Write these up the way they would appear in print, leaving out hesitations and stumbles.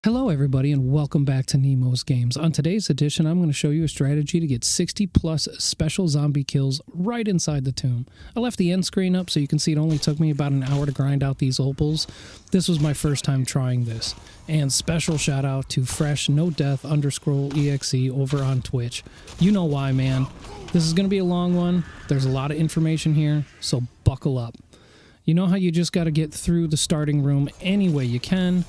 Hello everybody and welcome back to NeMoZGameZ. On today's edition, I'm going to show you a strategy to get 60 plus special zombie kills right inside the tomb. I left the end screen up so you can see it only took me about an hour to grind out these opals. This was my first time trying this. And special shout out to Fresh No Death _ EXE over on Twitch. You know why, man. This is going to be a long one. There's a lot of information here, so buckle up. You know how you just got to get through the starting room any way you can?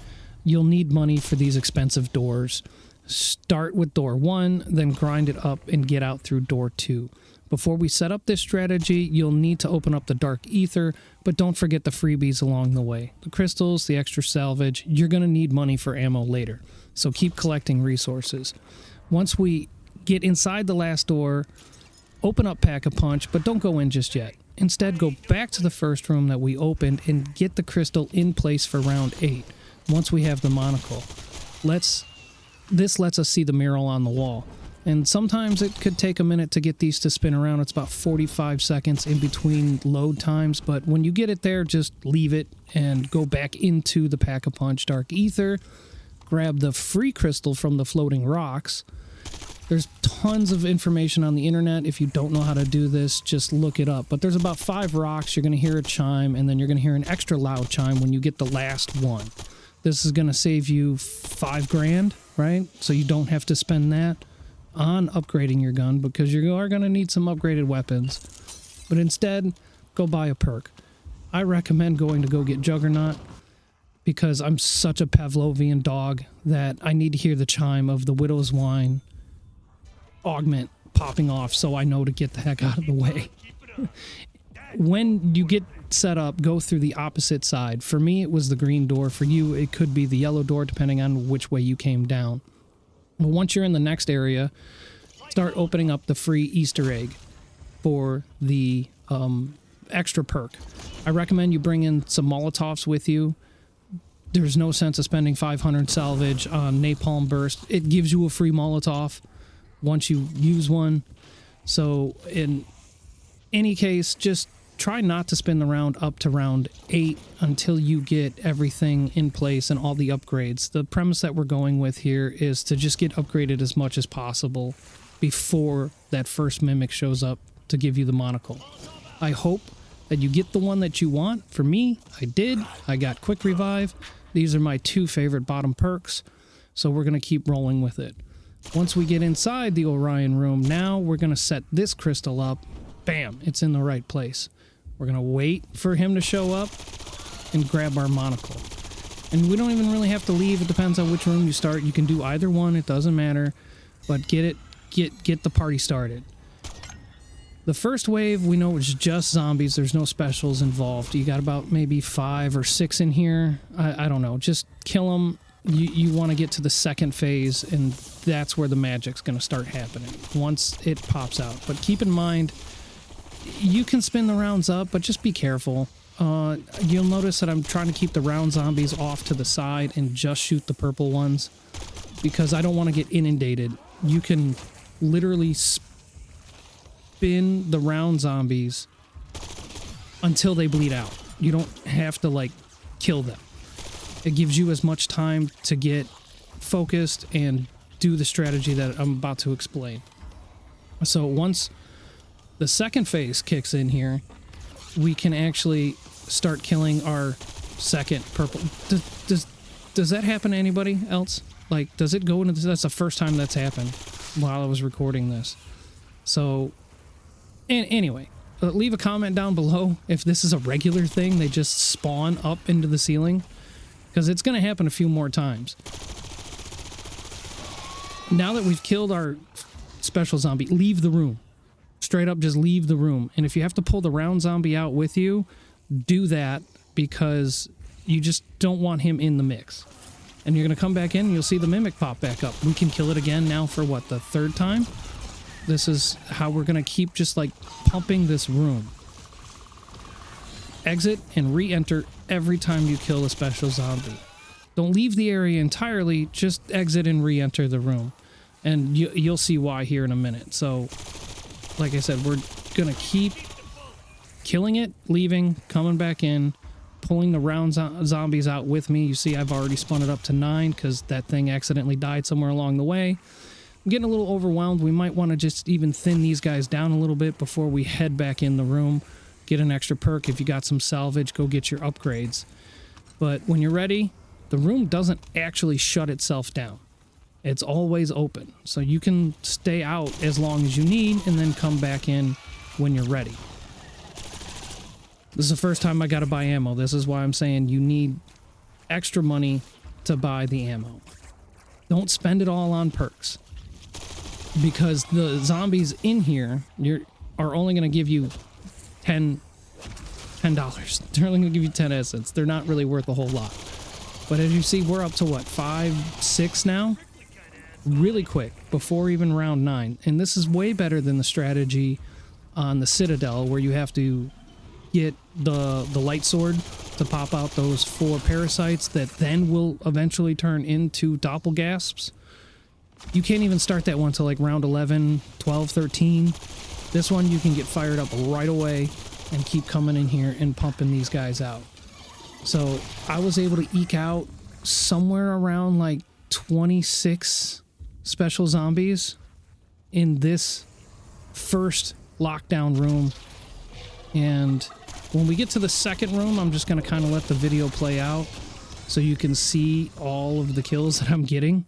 You'll need money for these expensive doors. Start with door 1, then grind it up and get out through door 2. Before we set up this strategy, you'll need to open up the dark ether, but don't forget the freebies along the way. The crystals, the extra salvage, you're going to need money for ammo later, so keep collecting resources. Once we get inside the last door, open up Pack-a-Punch, but don't go in just yet. Instead, go back to the first room that we opened and get the crystal in place for round 8. Once we have the monocle, this lets us see the mural on the wall. And sometimes it could take a minute to get these to spin around. It's about 45 seconds in between load times, but when you get it there, just leave it and go back into the Pack-a-Punch Dark Ether. Grab the free crystal from the floating rocks. There's tons of information on the internet. If you don't know how to do this, just look it up. But there's about 5 rocks. You're going to hear a chime, and then you're going to hear an extra loud chime when you get the last one. This is going to save you $5 grand, right? So you don't have to spend that on upgrading your gun because you are going to need some upgraded weapons. But instead, go buy a perk. I recommend going to go get Juggernaut because I'm such a Pavlovian dog that I need to hear the chime of the Widow's Wine augment popping off so I know to get the heck out of the way. When you get set up, go through the opposite side. For me, it was the green door. For you, it could be the yellow door, depending on which way you came down. But once you're in the next area, start opening up the free Easter egg for the extra perk. I recommend you bring in some Molotovs with you. There's no sense of spending 500 salvage on Napalm Burst. It gives you a free Molotov once you use one. So in any case, just try not to spin the round up to round 8 until you get everything in place and all the upgrades. The premise that we're going with here is to just get upgraded as much as possible before that first mimic shows up to give you the monocle. I hope that you get the one that you want. For me, I did. I got Quick Revive. These are my 2 favorite bottom perks, so we're going to keep rolling with it. Once we get inside the Orion room, now we're going to set this crystal up. Bam, it's in the right place. We're going to wait for him to show up and grab our monocle. And we don't even really have to leave. It depends on which room you start. You can do either one. It doesn't matter. But get the party started. The first wave, we know it's just zombies. There's no specials involved. You got about maybe 5 or 6 in here. I don't know. Just kill them. You want to get to the second phase, and that's where the magic's going to start happening once it pops out. But keep in mind, you can spin the rounds up, but just be careful. You'll notice that I'm trying to keep the round zombies off to the side and just shoot the purple ones because I don't want to get inundated. You can literally spin the round zombies until they bleed out. You don't have to, like, kill them. It gives you as much time to get focused and do the strategy that I'm about to explain. So once the second phase kicks in here, we can actually start killing our second purple. Does that happen to anybody else? Like, does it go into this? That's the first time that's happened while I was recording this. So, anyway, leave a comment down below if this is a regular thing. They just spawn up into the ceiling. Because it's going to happen a few more times. Now that we've killed our special zombie, leave the room. Straight up, just leave the room. And if you have to pull the round zombie out with you, do that because you just don't want him in the mix. And you're going to come back in and you'll see the mimic pop back up. We can kill it again now for what, the 3rd time? This is how we're going to keep just like pumping this room. Exit and re-enter every time you kill a special zombie. Don't leave the area entirely, just exit and re-enter the room. And you'll see why here in a minute. So, like I said, we're going to keep killing it, leaving, coming back in, pulling the round zombies out with me. You see I've already spun it up to 9 because that thing accidentally died somewhere along the way. I'm getting a little overwhelmed. We might want to just even thin these guys down a little bit before we head back in the room. Get an extra perk. If you got some salvage, go get your upgrades. But when you're ready, the room doesn't actually shut itself down. It's always open. So you can stay out as long as you need and then come back in when you're ready. This is the first time I got to buy ammo. This is why I'm saying you need extra money to buy the ammo. Don't spend it all on perks. Because the zombies in here are only going to give you $10. They're only going to give you 10 essence. They're not really worth a whole lot. But as you see, we're up to what, 5, 6 now? Really quick, before even round 9. And this is way better than the strategy on the Citadel, where you have to get the light sword to pop out those 4 parasites that then will eventually turn into doppelgasps. You can't even start that one till like round 11, 12, 13. This one you can get fired up right away and keep coming in here and pumping these guys out. So I was able to eke out somewhere around like 26 special zombies in this first lockdown room. And when we get to the second room, I'm just going to kind of let the video play out so you can see all of the kills that I'm getting.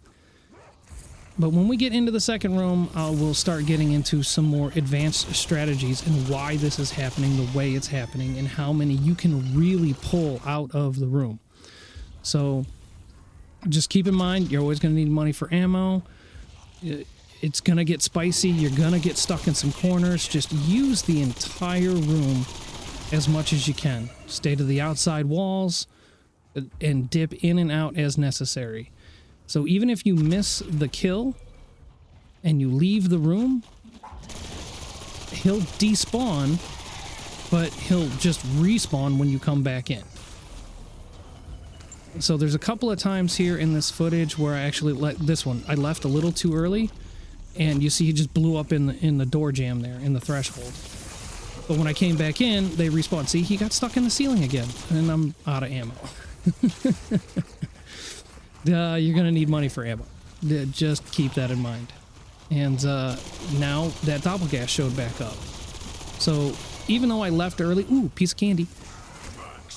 But when we get into the second room, we'll start getting into some more advanced strategies and why this is happening the way it's happening and how many you can really pull out of the room. So just keep in mind, you're always going to need money for ammo. It's going to get spicy. You're going to get stuck in some corners. Just use the entire room as much as you can. Stay to the outside walls and dip in and out as necessary. So even if you miss the kill and you leave the room, he'll despawn, but he'll just respawn when you come back in. So there's a couple of times here in this footage where I actually I left a little too early, and you see he just blew up in the door jamb there, in the threshold. But when I came back in, they respawned. See, he got stuck in the ceiling again, and I'm out of ammo. You're going to need money for ammo. Just keep that in mind. And now that doppelgas showed back up. So even though I left early, ooh, piece of candy,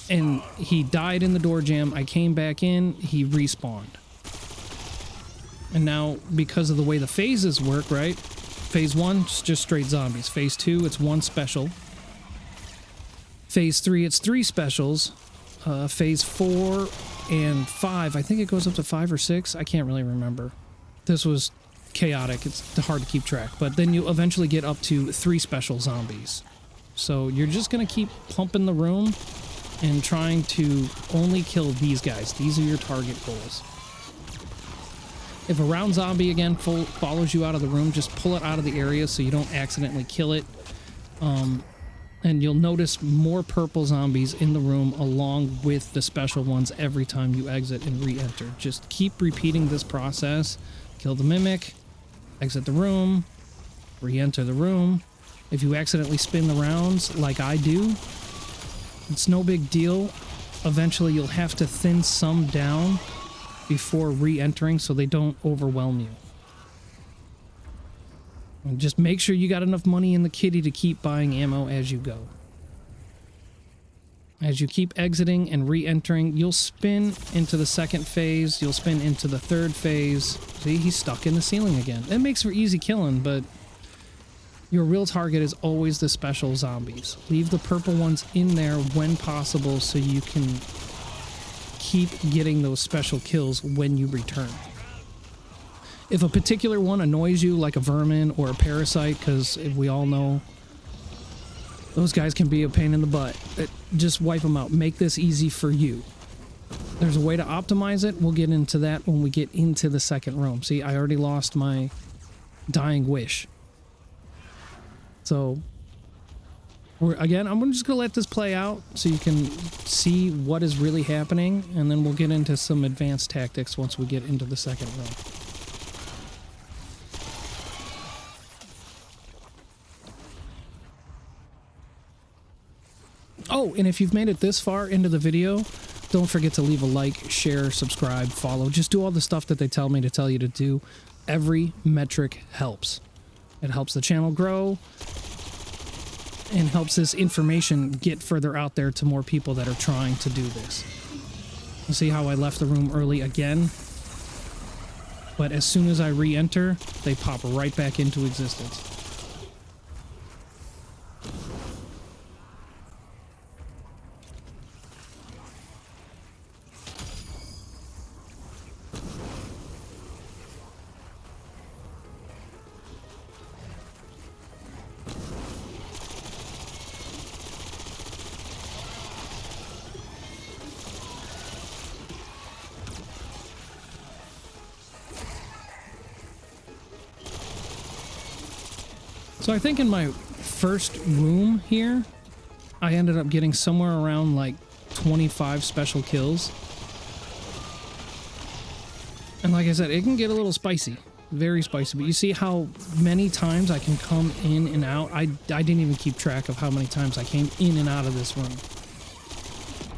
and he died in the door jamb, I came back in, he respawned. And now, because of the way the phases work, right? Phase 1, it's just straight zombies. Phase 2, it's 1 special. Phase 3, it's 3 specials. Phase 4 and 5, I think it goes up to 5 or 6. I can't really remember. This was chaotic. It's hard to keep track. But then you eventually get up to 3 special zombies. So you're just going to keep pumping the room and trying to only kill these guys. These are your target goals. If a round zombie again follows you out of the room, just pull it out of the area so you don't accidentally kill it. And you'll notice more purple zombies in the room along with the special ones every time you exit and re-enter. Just keep repeating this process. Kill the mimic, exit the room, re-enter the room. If you accidentally spin the rounds like I do, it's no big deal. Eventually you'll have to thin some down before re-entering so they don't overwhelm you. And just make sure you got enough money in the kitty to keep buying ammo as you go. As you keep exiting and re-entering, you'll spin into the second phase, you'll spin into the third phase. See, he's stuck in the ceiling again. It makes for easy killing, but your real target is always the special zombies. Leave the purple ones in there when possible so you can keep getting those special kills when you return. If a particular one annoys you, like a vermin or a parasite, because we all know those guys can be a pain in the butt, just wipe them out. Make this easy for you. There's a way to optimize it. We'll get into that when we get into the second room. See, I already lost my dying wish. So, again, I'm just going to let this play out so you can see what is really happening, and then we'll get into some advanced tactics once we get into the second room. Oh, and if you've made it this far into the video, don't forget to leave a like, share, subscribe, follow. Just do all the stuff that they tell me to tell you to do. Every metric helps. It helps the channel grow and helps this information get further out there to more people that are trying to do this. You see how I left the room early again? But as soon as I re-enter, they pop right back into existence. So I think in my first room here, I ended up getting somewhere around like 25 special kills. And like I said, it can get a little spicy, very spicy. But you see how many times I can come in and out? I didn't even keep track of how many times I came in and out of this room.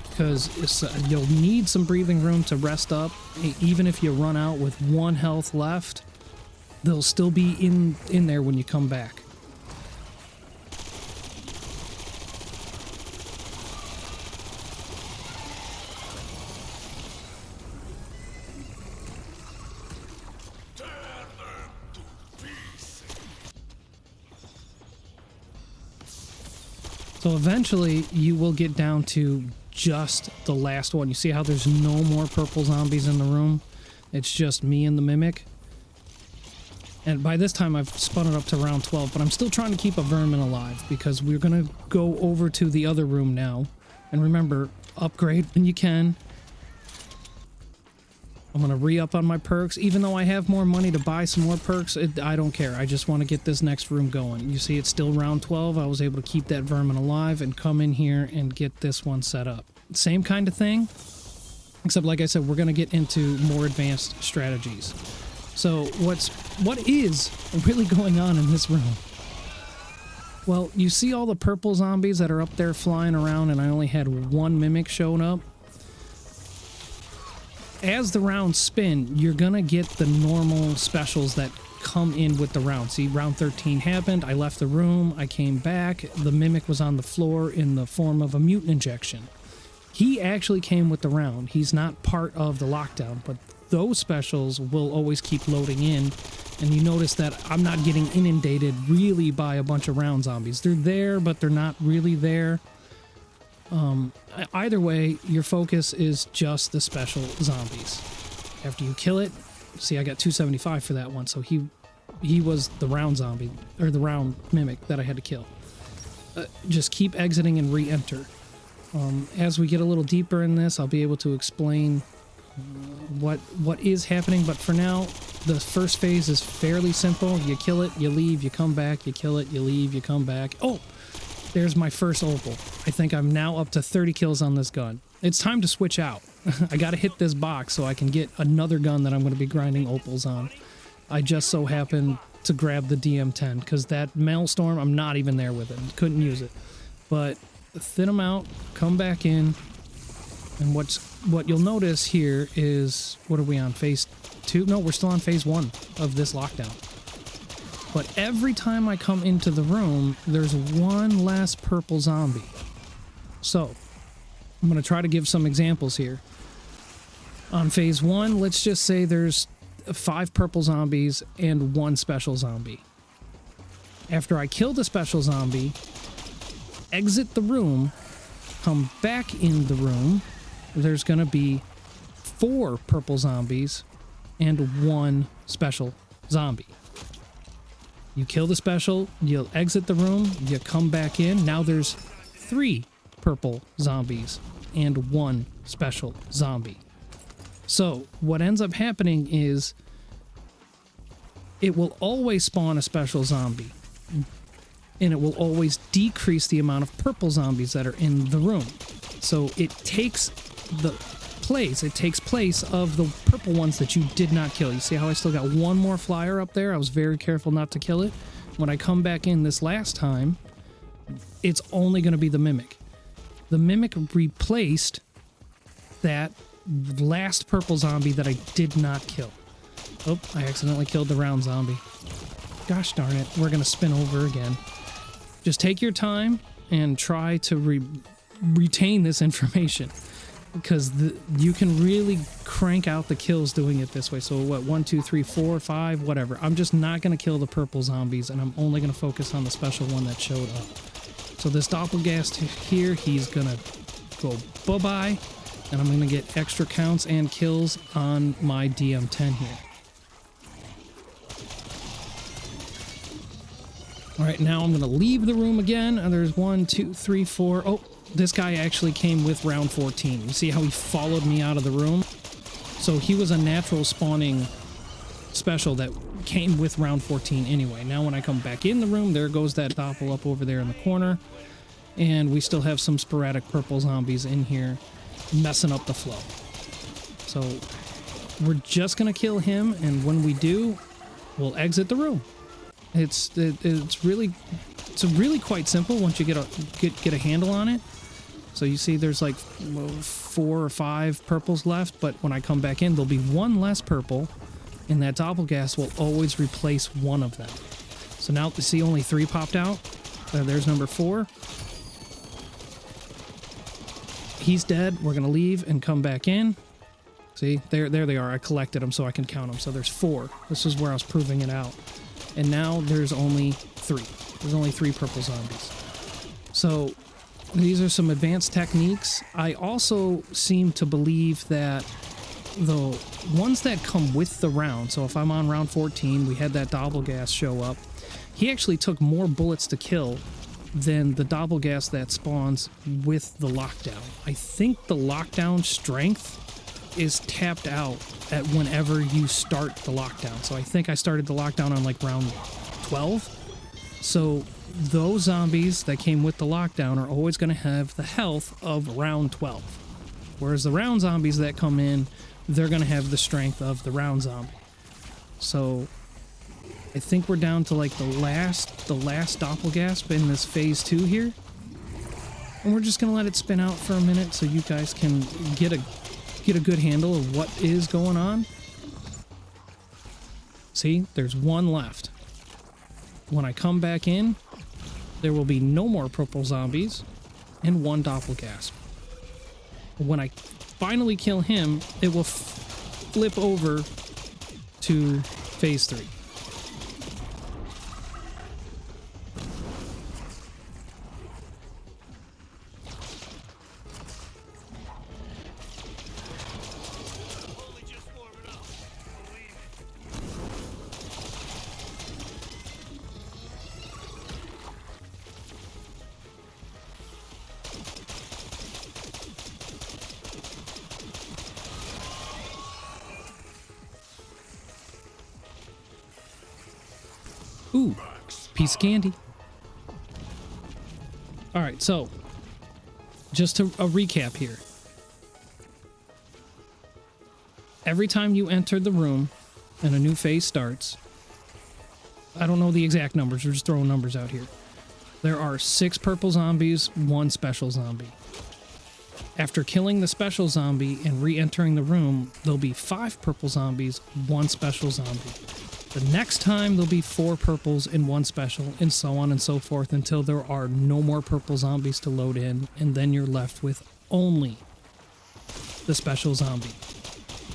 Because you'll need some breathing room to rest up. Even if you run out with 1 health left, they'll still be in there when you come back. So eventually you will get down to just the last one. You see how there's no more purple zombies in the room? It's just me and the Mimic. And by this time I've spun it up to round 12, but I'm still trying to keep a vermin alive because we're going to go over to the other room now. And remember, upgrade when you can. I'm going to re-up on my perks. Even though I have more money to buy some more perks, I don't care. I just want to get this next room going. You see, it's still round 12. I was able to keep that vermin alive and come in here and get this one set up. Same kind of thing, except like I said, we're going to get into more advanced strategies. So what is really going on in this room? Well, you see all the purple zombies that are up there flying around, and I only had 1 Mimic showing up. As the rounds spin, you're gonna get the normal specials that come in with the round. See, round 13 happened, I left the room, I came back, the Mimic was on the floor in the form of a mutant injection. He actually came with the round. He's not part of the lockdown, but those specials will always keep loading in, and you notice that I'm not getting inundated really by a bunch of round zombies. They're there, but they're not really there. Either way, your focus is just the special zombies. After you kill it, see, I got 275 for that one, so he was the round zombie, or the round Mimic that I had to kill. Just keep exiting and re-enter. As we get a little deeper in this, I'll be able to explain what is happening, but for now, the first phase is fairly simple. You kill it, you leave, you come back, you kill it, you leave, you come back. Oh! There's my first Opal. I think I'm now up to 30 kills on this gun. It's time to switch out. I gotta hit this box so I can get another gun that I'm gonna be grinding Opals on. I just so happened to grab the DM10 because that Maelstrom, I'm not even there with it. Couldn't use it. But thin them out, come back in, and what you'll notice here is, what are we on, phase 2? No, we're still on phase 1 of this lockdown. But every time I come into the room, there's 1 less purple zombie. So, I'm going to try to give some examples here. On phase 1, let's just say there's 5 purple zombies and 1 special zombie. After I kill the special zombie, exit the room, come back in the room, there's going to be 4 purple zombies and 1 special zombie. You kill the special, you'll exit the room, you come back in. Now there's 3 purple zombies and 1 special zombie. So what ends up happening is it will always spawn a special zombie, and it will always decrease the amount of purple zombies that are in the room. So it takes place of the purple ones that you did not kill. You see how I still got 1 more flyer up there? I was very careful not to kill it. When I come back in this last time, it's only going to be the Mimic. The Mimic replaced that last purple zombie that I did not kill. Oh, I accidentally killed the round zombie. Gosh darn it, we're gonna spin over again. Just take your time and try to retain this information, because you can really crank out the kills doing it this way. So what, 1, 2, 3, 4, 5, whatever. I'm just not gonna kill the purple zombies, and I'm only gonna focus on the special one that showed up. So this Doppelgast here, he's gonna go bye-bye, and I'm gonna get extra counts and kills on my DM10 here. All right, now I'm going to leave the room again. There's 1, 2, 3, 4. Oh, this guy actually came with round 14. You see how he followed me out of the room? So he was a natural spawning special that came with round 14 anyway. Now when I come back in the room, there goes that Doppel up over there in the corner. And we still have some sporadic purple zombies in here messing up the flow. So we're just going to kill him, and when we do, we'll exit the room. It's really quite simple once you get a handle on it. So you see there's like 4 or 5 purples left, but when I come back in, there'll be 1 less purple, and that Doppelgast will always replace one of them. So now, you see only 3 popped out. There's number 4. He's dead. We're going to leave and come back in. See, there they are. I collected them so I can count them. So there's 4. This is where I was proving it out. And now there's only 3. There's only 3 purple zombies. So these are some advanced techniques. I also seem to believe that the ones that come with the round, so if I'm on round 14, we had that Doppelgast show up. He actually took more bullets to kill than the Doppelgast that spawns with the lockdown. I think the lockdown strength is tapped out at whenever you start the lockdown. So I think I started the lockdown on like round 12. So those zombies that came with the lockdown are always going to have the health of round 12. Whereas the round zombies that come in, they're going to have the strength of the round zombie. So I think we're down to like the last Doppelgasp in this phase 2 here. And we're just going to let it spin out for a minute so you guys can get a good handle of what is going on. See, there's 1 left. When I come back in, there will be no more purple zombies and 1 Doppelgasp. When I finally kill him, it will flip over to phase 3. Ooh, piece of candy. All right, so just a recap here. Every time you enter the room and a new phase starts, I don't know the exact numbers, we're just throwing numbers out here. There are 6 purple zombies, 1 special zombie. After killing the special zombie and re-entering the room, there'll be 5 purple zombies, 1 special zombie. The next time there'll be 4 purples and 1 special, and so on and so forth until there are no more purple zombies to load in, and then you're left with only the special zombie.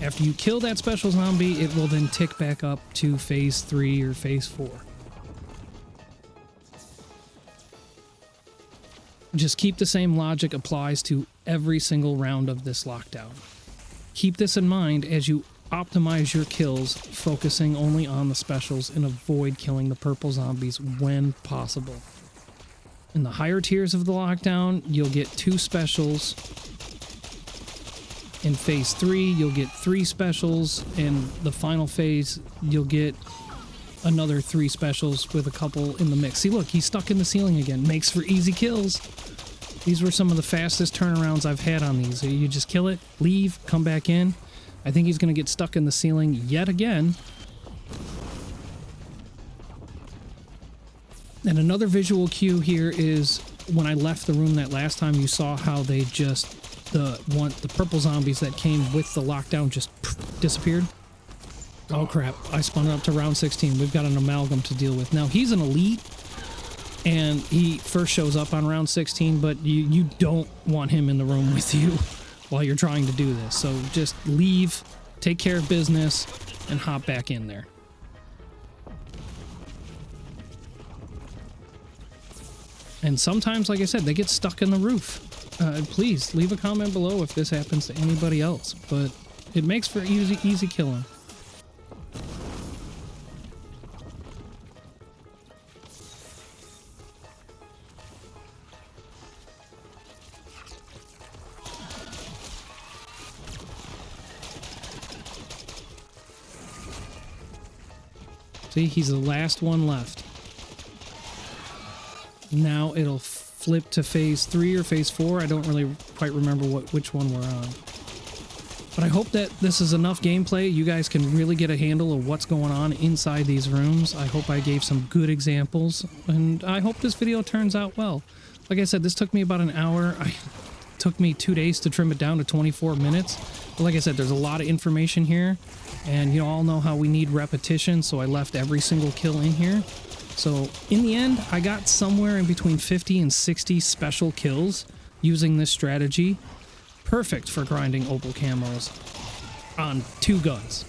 After you kill that special zombie, it will then tick back up to phase 3 or phase 4. Just keep the same logic applies to every single round of this lockdown. Keep this in mind as you optimize your kills, focusing only on the specials and avoid killing the purple zombies when possible. In the higher tiers of the lockdown, you'll get 2 specials. In phase 3, you'll get 3 specials. In the final phase, you'll get another 3 specials with a couple in the mix. See, look, he's stuck in the ceiling again. Makes for easy kills. These were some of the fastest turnarounds I've had on these. You just kill it, leave, come back in. I think he's going to get stuck in the ceiling yet again. And another visual cue here is when I left the room that last time, you saw how they just, the purple zombies that came with the lockdown just disappeared. Oh crap, I spun it up to round 16. We've got an amalgam to deal with. Now he's an elite, and he first shows up on round 16, but you don't want him in the room with you while you're trying to do this. So just leave, take care of business, and hop back in there. And sometimes, like I said, they get stuck in the roof. Please leave a comment below if this happens to anybody else, but it makes for easy killing. See, he's the last one left. Now it'll flip to phase 3 or phase 4. I don't really quite remember which one we're on. But I hope that this is enough gameplay. You guys can really get a handle of what's going on inside these rooms. I hope I gave some good examples, and I hope this video turns out well. Like I said, this took me about an hour. It took me 2 days to trim it down to 24 minutes. But like I said, there's a lot of information here, and you all know how we need repetition, so I left every single kill in here. So in the end, I got somewhere in between 50 and 60 special kills using this strategy. Perfect for grinding Opal camos on 2 guns.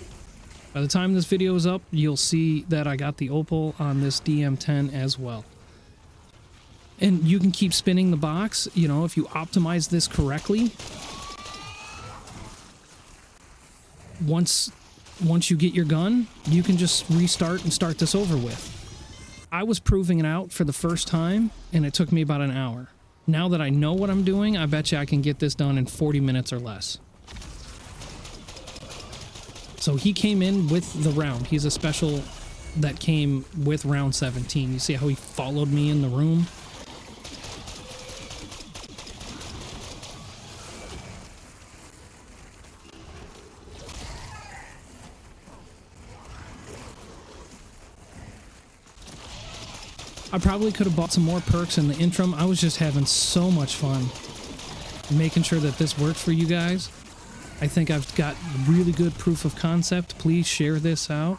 By the time this video is up, you'll see that I got the Opal on this DM10 as well. And you can keep spinning the box, you know, if you optimize this correctly. Once you get your gun, you can just restart and start this over with. I was proving it out for the first time, and it took me about an hour. Now that I know what I'm doing, I bet you I can get this done in 40 minutes or less. So he came in with the round. He's a special that came with round 17. You see how he followed me in the room? I probably could have bought some more perks in the interim. I was just having so much fun making sure that this worked for you guys. I think I've got really good proof of concept. Please share this out.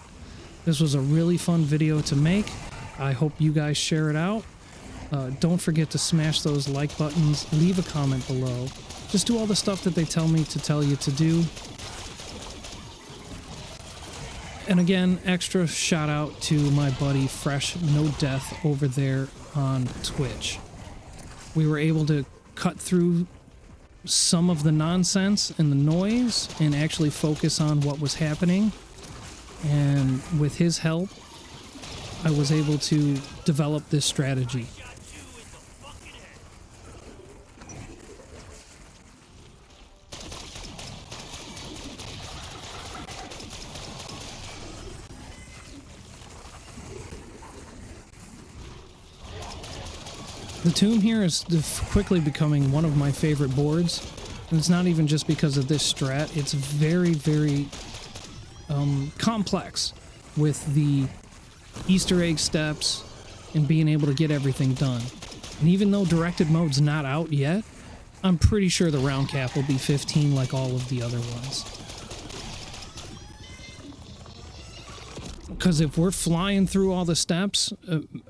This was a really fun video to make. I hope you guys share it out. Don't forget to smash those like buttons. Leave a comment below. Just do all the stuff that they tell me to tell you to do. And again, extra shout out to my buddy Fresh No Death over there on Twitch. We were able to cut through some of the nonsense and the noise and actually focus on what was happening. And with his help, I was able to develop this strategy. The tomb here is quickly becoming one of my favorite boards, and it's not even just because of this strat. It's very, very complex with the Easter egg steps and being able to get everything done. And even though directed mode's not out yet, I'm pretty sure the round cap will be 15 like all of the other ones. Because if we're flying through all the steps,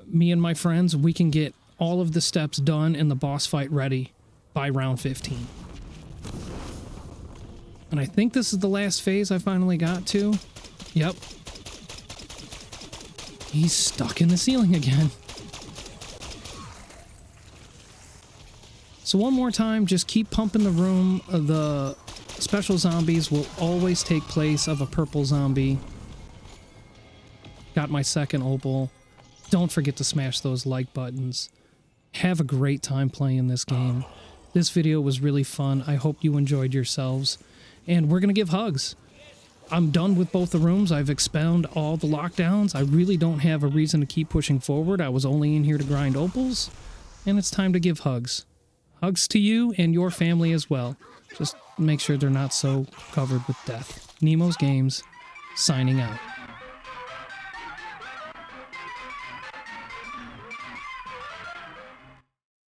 me and my friends, we can get all of the steps done and the boss fight ready by round 15. And I think this is the last phase I finally got to. Yep. He's stuck in the ceiling again. So one more time, just keep pumping the room. The special zombies will always take place of a purple zombie. Got my second Opal. Don't forget to smash those like buttons. Have a great time playing this game. This video was really fun. I hope you enjoyed yourselves. And we're going to give hugs. I'm done with both the rooms. I've expound all the lockdowns. I really don't have a reason to keep pushing forward. I was only in here to grind Opals. And it's time to give hugs. Hugs to you and your family as well. Just make sure they're not so covered with death. NeMoZGameZ, signing out.